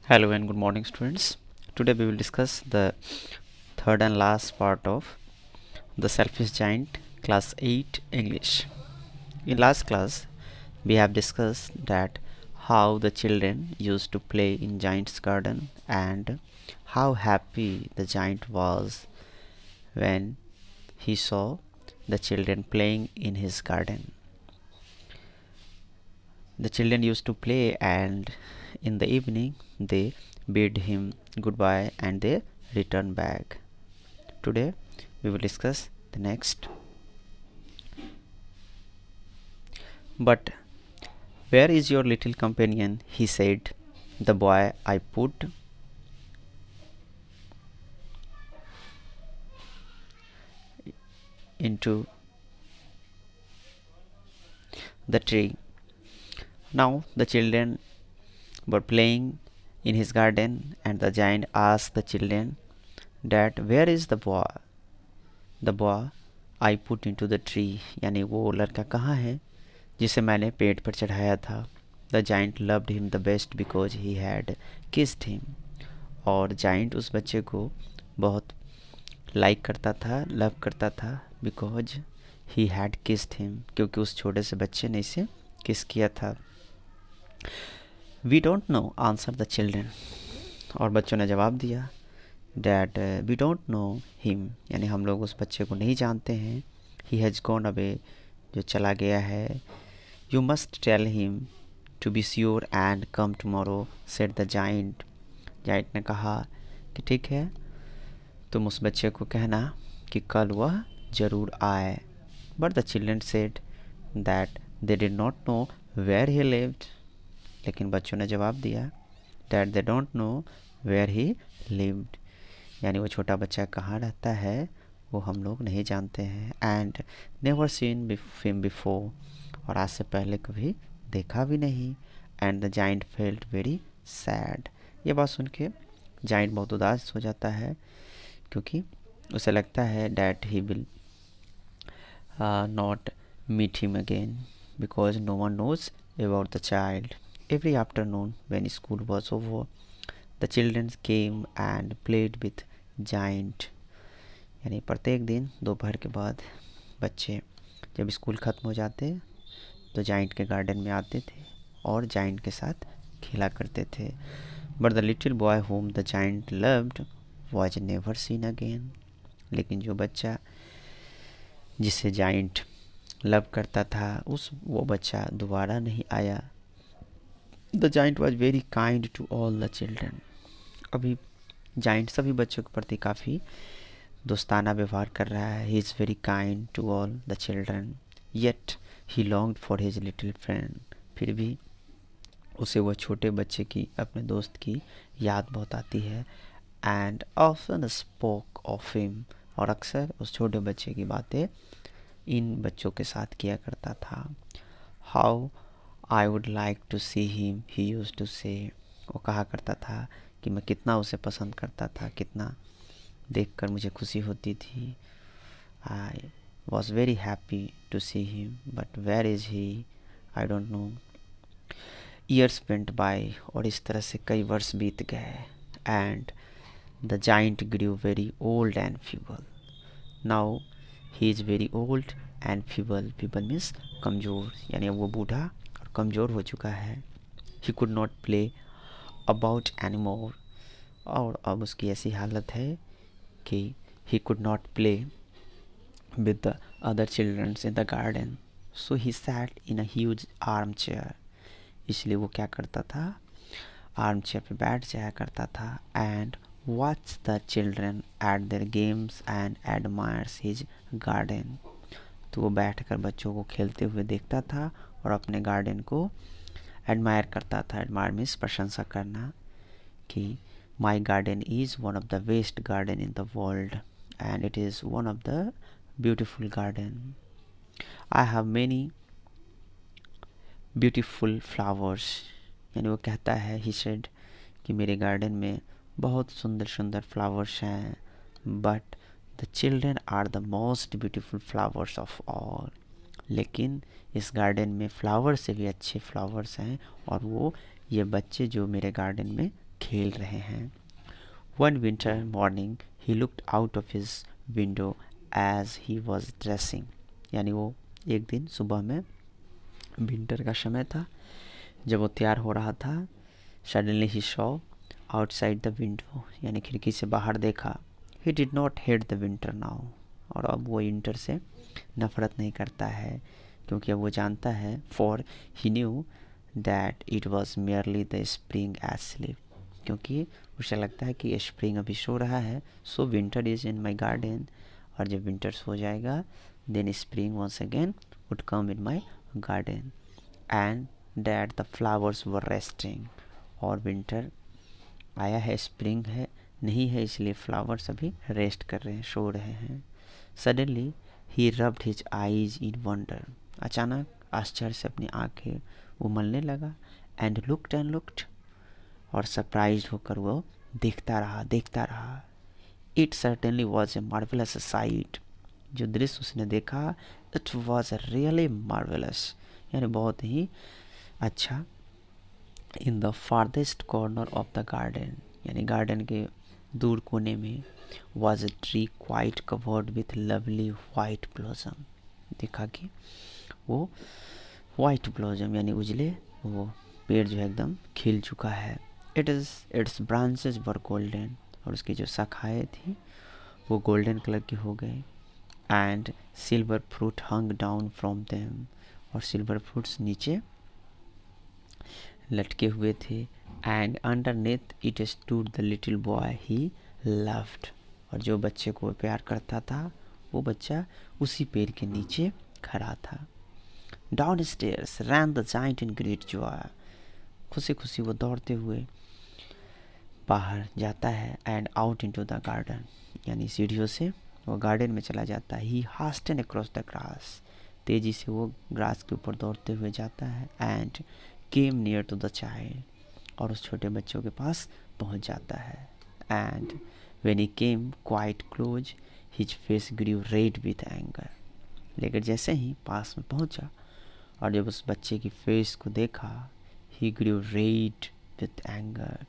Hello and good morning, students. Today we will discuss the third and last part of the Selfish Giant, Class 8 English. In last class, we have discussed that how the children used to play in Giant's garden and how happy the giant was when he saw the children playing in his garden. The children used to play, and in the evening they bid him goodbye and they returned back. Today we will discuss the next. But where is your little companion? He said. The boy I put into the tree. Now the children were playing in his garden, and the giant asked the children that where is the boy? The boy I put into the tree, यानी वो लड़का कहाँ है जिसे मैंने पेड़ पर चढ़ाया था. The giant loved him the best because he had kissed him. और जाइंट उस बच्चे को बहुत लाइक करता था, लव करता था, because he had kissed him, क्योंकि उस छोटे से बच्चे ने इसे किस किया था. We don't know, answer the children. और बच्चों ने जवाब दिया that we don't know him, यानी हम लोग उस बच्चे को नहीं जानते हैं. ही हैज़ गॉन अवे, जो चला गया है. You must tell him to be sure and come tomorrow, said the giant. Giant ने कहा कि ठीक है, तुम उस बच्चे को कहना कि कल वह ज़रूर आए. But the children said that they did not know where he lived. लेकिन बच्चों ने जवाब दिया that they don't know where he lived, यानी वो छोटा बच्चा कहाँ रहता है वो हम लोग नहीं जानते हैं. And never seen him before, और आज से पहले कभी देखा भी नहीं. And the giant felt very sad. ये बात सुन के जाइंट बहुत उदास हो जाता है, क्योंकि उसे लगता है that he will not meet him again because no one knows about the child. Every afternoon when school was over the children came and played with giant, यानी प्रत्येक दिन दोपहर के बाद बच्चे जब स्कूल ख़त्म हो जाते तो जाइंट के गार्डन में आते थे और जाइंट के साथ खेला करते थे. But the little boy home the giant loved was never seen again, लेकिन जो बच्चा जिसे जाइंट लव करता था वो बच्चा दोबारा नहीं आया. The giant was very kind to all the children. अभी जाइंट सभी बच्चों के प्रति काफ़ी दोस्ताना व्यवहार कर रहा है. He is very kind to all the children, yet he longed for his little friend. फिर भी उसे वह छोटे बच्चे की, अपने दोस्त की याद बहुत आती है. And often spoke of him, और अक्सर उस छोटे बच्चे की बातें इन बच्चों के साथ किया करता था. How I would like to see him, he used to say. वो कहा करता था कि मैं कितना उसे पसंद करता था, कितना देखकर मुझे खुशी होती थी. I was very happy to see him but where is he, I don't know. Years went by, और इस तरह से कई वर्ष बीत गए. And the giant grew very old and feeble. Now he is very old and feeble. Feeble means कमज़ोर, यानी वो बूढ़ा और कमज़ोर हो चुका है. He could not play about any more, और अब उसकी ऐसी हालत है कि ही could not play with the other children's in the garden. So he sat in a huge arm chair. इसलिए वो क्या करता था, आर्म चेयर पे बैठ जाया करता था. And watch the children eight there games and admires his garden. तो वो बैठ कर बच्चों को खेलते हुए देखता था और अपने गार्डन को एडमायर करता था. एडमायर मीन्स प्रशंसा करना, कि माई garden is one of the best garden in the world and it is one of the beautiful garden. I have many beautiful flowers, यानी वो कहता है, ही सेड, कि मेरे गार्डन में बहुत सुंदर सुंदर फ्लावर्स हैं. But the children are the most beautiful flowers of all. लेकिन इस गार्डन में फ्लावर से भी अच्छे फ्लावर्स हैं, और वो ये बच्चे जो मेरे गार्डन में खेल रहे हैं। One winter morning he looked out of his window as he was dressing. यानी वो एक दिन सुबह में, विंटर का समय था, जब वो तैयार हो रहा था, suddenly he saw outside the window, यानी खिड़की से बाहर देखा। He did not hate the winter now. और अब वो विंटर से नफरत नहीं करता है, क्योंकि अब वो जानता है, for he knew that it was merely the spring asleep. क्योंकि उसे लगता है कि स्प्रिंग अभी सो रहा है, so winter is in my garden, और जब विंटर सो जाएगा then spring once again would come in my garden, and that the flowers were resting, और विंटर आया है, स्प्रिंग है नहीं है, इसलिए फ्लावर्स अभी रेस्ट कर रहे हैं, सो रहे हैं। सडनली ही रब्ड हिज आईज इन वंडर, अचानक आश्चर्य से अपनी आंखें वो मलने लगा, एंड लुक्ड, और सरप्राइज होकर वो देखता रहा। It certainly was a marvellous site, जो दृश्य उसने देखा, इट वॉज रियली मार्वेलस, यानी बहुत ही अच्छा। In the farthest corner of the garden, यानी गार्डन के दूर कोने में, was a tree quite covered with lovely white blossom, देखा कि वो वाइट ब्लॉसम यानी उजले वो पेड़ जो है एकदम खिल चुका है। इट्स ब्रांचेस वर गोल्डन, और उसकी जो शाखाएँ थी वो गोल्डन कलर की हो गई, and silver fruit hung down from them, और सिल्वर फ्रूट्स नीचे लटके हुए थे, and underneath it stood the little boy he loved, और जो बच्चे को प्यार करता था वो बच्चा उसी पेड़ के नीचे खड़ा था। Down stairs rain the giant in great Joy, खुशी खुशी वो दौड़ते हुए बाहर जाता है, and out into the garden, यानी सीढ़ियों से वो गार्डन में चला जाता है। ही हास्टन अक्रॉस द ग्रास, तेजी से वो ग्रास के ऊपर दौड़ते हुए जाता है, and came near to the child, और उस छोटे बच्चों के पास पहुंच जाता है, and when he came quite close his face grew red with anger, लेकिन जैसे ही पास में पहुंचा और जब उस बच्चे की फेस को देखा, ही ग्रू रेड विथ एंगर,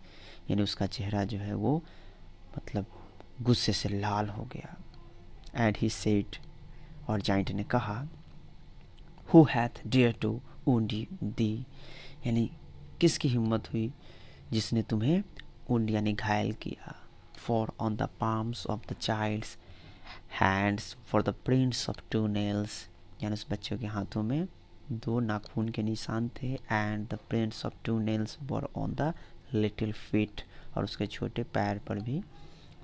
यानी उसका चेहरा जो है वो मतलब गुस्से से लाल हो गया। एंड ही सेड, और जाइंट ने कहा, who hath dare to wound thee, यानी किसकी हिम्मत हुई जिसने तुम्हें वुंड यानी घायल किया। For on the palms of the child's hands for the prints of two nails, यानी उस बच्चों के हाथों में 2 नाखून के निशान थे, and the prints of 2 nails were on the little feet, और उसके छोटे पैर पर भी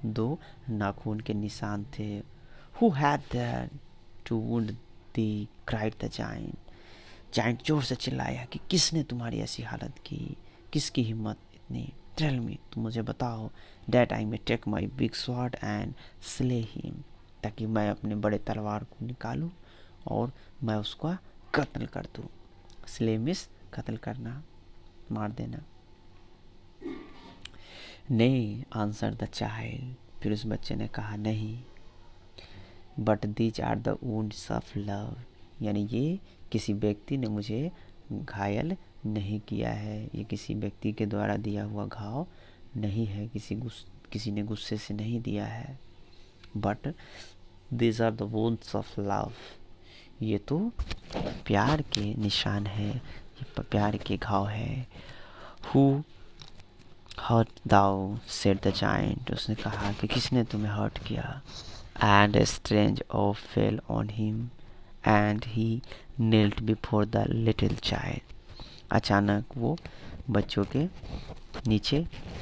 2 नाखून के निशान थे। Who had that to wound thee, cried the giant, giant जोर से चिल्लाया कि किसने तुम्हारी ऐसी हालत की, किसकी हिम्मत इतनी। टेल मी, तुम मुझे बताओ, that I may take my big sword and slay him, ताकि मैं अपने बड़े तलवार को निकालूं और मैं उसका कत्ल कर दूं। स्ले मिस कत्ल करना, मार देना। नहीं, आंसर द चाइल्ड, फिर उस बच्चे ने कहा, नहीं, but these are the wounds of love, यानी ये किसी व्यक्ति ने मुझे घायल नहीं किया है, ये किसी व्यक्ति के द्वारा दिया हुआ घाव नहीं है, किसी ने गुस्से से नहीं दिया है। But these are the wounds of love, ये तो प्यार के निशान है, ये प्यार के घाव है। Who hurt thou, said the giant, उसने कहा कि किसने तुम्हें हर्ट किया। And a strange awe fell on him and he knelt before the little child, अचानक वो बच्चों के नीचे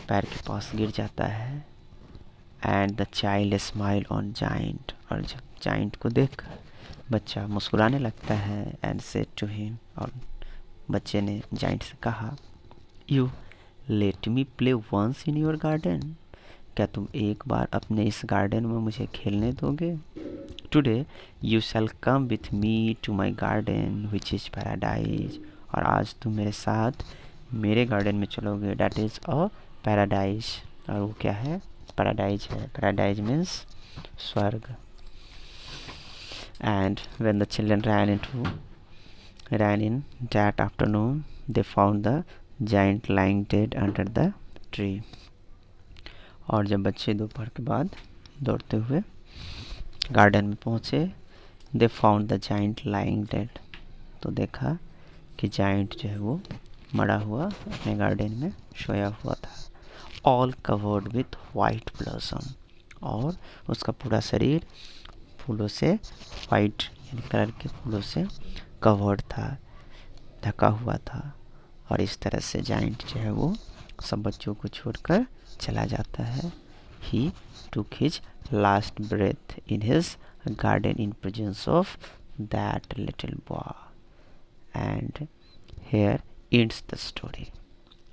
पैर के पास गिर जाता है। And the child smile on giant, और जब जाइंट को देख बच्चा मुस्कुराने लगता है। एंड सेड टू हिम, और बच्चे ने जाइंट से कहा, you let me play once in your garden, क्या तुम एक बार अपने इस गार्डन में मुझे खेलने दोगे। Today you shall come with me to my garden which is paradise, और आज तुम मेरे साथ मेरे गार्डन में चलोगे, डैट इज़ अ पैराडाइज, और वो क्या है, पैराडाइज है। पैराडाइज मीन्स स्वर्ग। And when the children ran in that afternoon, they found the giant lying dead under the tree. और जब बच्चे दोपहर के बाद दौड़ते हुए गार्डन में पहुँचे, they found the giant lying dead. तो देखा कि जाइंट जो है वो मरा हुआ अपने गार्डन में सोया हुआ था. All covered with white blossom. और उसका पूरा शरीर फूलों से, वाइट यानी कलर के फूलों से कवर्ड था, ढका हुआ था. और इस तरह से जाइंट जो है वो सब बच्चों को छोड़कर चला जाता है. He took his last breath in his garden in presence of that little boy. And here ends the story.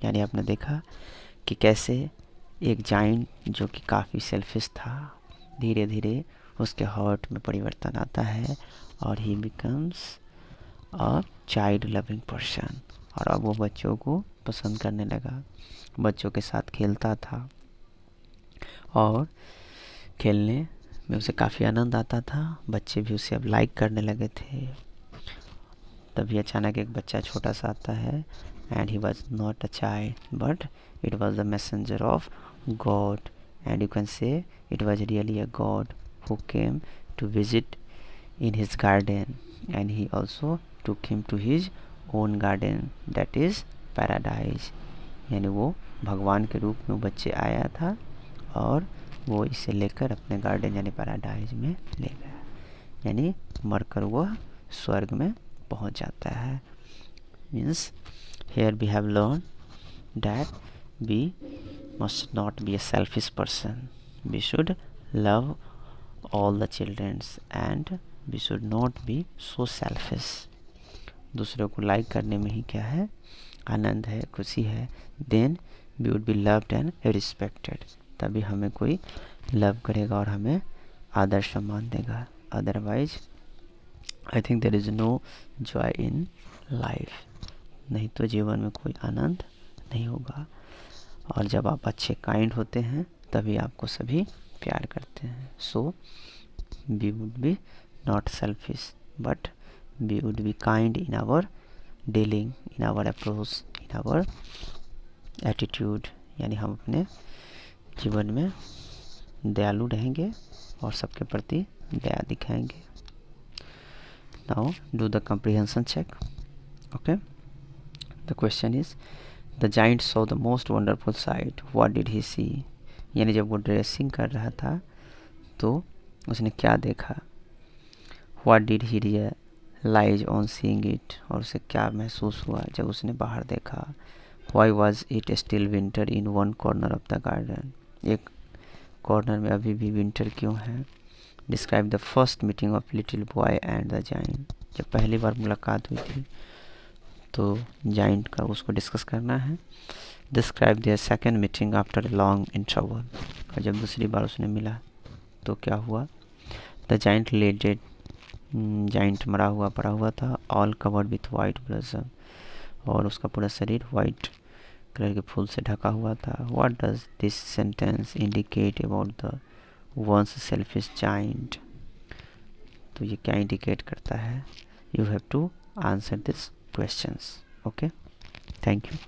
यानी आपने देखा कि कैसे एक जाइंट जो कि काफ़ी सेल्फिश था, धीरे धीरे उसके हार्ट में परिवर्तन आता है और he becomes a child loving person. और अब वो बच्चों को पसंद करने लगा, बच्चों के साथ खेलता था और खेलने में उसे काफ़ी आनंद आता था. बच्चे भी उसे अब लाइक करने लगे थे. तभी अचानक एक बच्चा छोटा सा आता है. And he was not a child but it was the messenger of God. And you can say it was really a god who came to visit in his garden. And he also took him to his own garden, that is paradise. यानी वो भगवान के रूप में बच्चे आया था और वो इसे लेकर अपने गार्डन यानी पैराडाइज में ले गया. यानी मरकर वह स्वर्ग में पहुंच जाता है. Means here we have learn that we must not be a selfish person. We should love all the childrens and we should not be so selfish. दूसरों को लाइक करने में ही क्या है, आनंद है, खुशी है. Then we would be loved and respected. तभी हमें कोई लव करेगा और हमें आदर सम्मान देगा. Otherwise I think there is no joy in life. नहीं तो जीवन में कोई आनंद नहीं होगा. और जब आप अच्छे काइंड होते हैं तभी आपको सभी प्यार करते हैं. So we would be not selfish but we would be kind in our dealing, in our approach, in our attitude. यानी हम अपने जीवन में दयालु रहेंगे और सबके प्रति दया दिखाएंगे. Now do the comprehension check. Okay, the question is, the giant saw the most wonderful sight. What did he see? यानी जब वो ड्रेसिंग कर रहा था तो उसने क्या देखा. What did he realize on seeing it? और उसे क्या महसूस हुआ जब उसने बाहर देखा. Why was it still winter in one corner of the garden? एक कॉर्नर में अभी भी विंटर क्यों है. Describe the first meeting of little boy and the giant. जब पहली बार मुलाकात हुई थी तो जाइंट का उसको डिस्कस करना है. Describe their second meeting after a long interval. और जब दूसरी बार उसने मिला तो क्या हुआ. द जाइंट ले डेड. जाइंट मरा हुआ पड़ा हुआ था. All covered with white blossom. और उसका पूरा शरीर वाइट कलर के फूल से ढका हुआ था. What does this sentence indicate about the once selfish giant. तो ये क्या इंडिकेट करता है. You have to answer this questions. Okay, thank you.